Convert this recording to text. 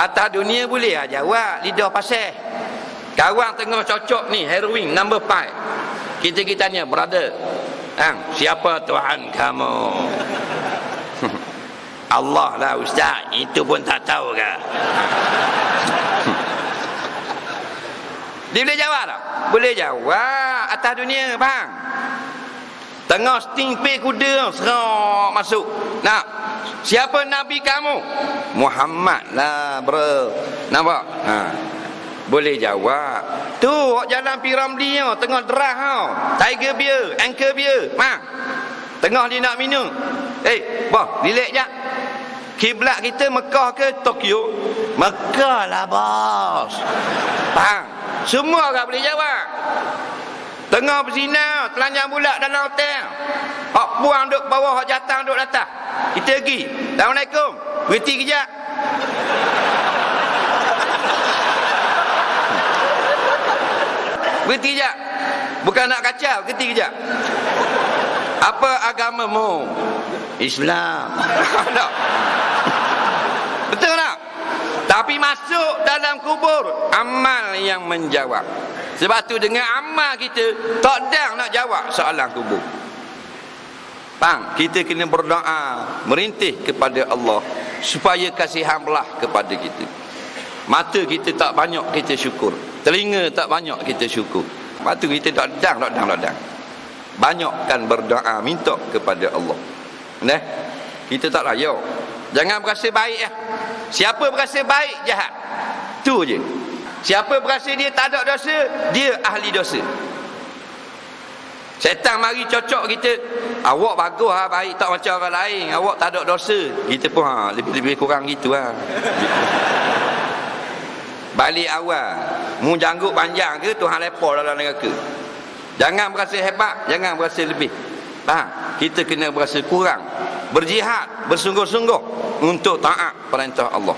Atas dunia boleh lah jawab, lidah pasal. Kawan tengah cocok ni, heroin number 5. Kita tanya, brother, siapa Tuhan kamu? Allah lah ustaz, itu pun tak tahu ke? Dia boleh jawab tak? Boleh jawab. Atas dunia, bang. Tengah sting pay kuda, serak masuk. Nak, siapa Nabi kamu? Muhammad lah, bro. Nampak? Boleh jawab. Tu, jalan Piramli tau, tengah derah tau. Tiger beer, anchor beer. Tengah dia nak minum. Bah, relax je. Kiblat kita Mekah ke Tokyo? Mekah lah, bos. Faham? Semua orang boleh jawab. Tengah berzina, telanjang bulat dalam hotel. Hak puang duduk bawah, hak jatang duduk atas. Kita pergi. Assalamualaikum. Berhenti kejap. Berhenti kejap. Bukan nak kacau, berhenti kejap. Apa agamamu? Islam. Betul tak? Tapi masuk dalam kubur, amal yang menjawab. Sebab tu dengan amal kita tak ada nak jawab soalan kubur. Bang, kita kena berdoa, merintih kepada Allah supaya kasihan belah kepada kita. Mata kita tak banyak, kita syukur. Telinga tak banyak, kita syukur. Lepas tu kita tak dang. Banyakkan berdoa, minta kepada Allah. Kita tak layak. Jangan berasa baik ya. Siapa berasa baik, jahat. Tu je. Siapa berasa dia tak ada dosa, dia ahli dosa. Syaitan mari cocok kita. Awak bagus lah, baik tak macam orang lain. Awak tak ada dosa. Kita pun lebih kurang gitu lah. Balik awal. Mu janggut panjang ke, Tuhan lepor dalam neraka. Jangan berasa hebat, jangan berasa lebih. Faham? Kita kena berasa kurang. Berjihad, bersungguh-sungguh untuk taat perintah Allah.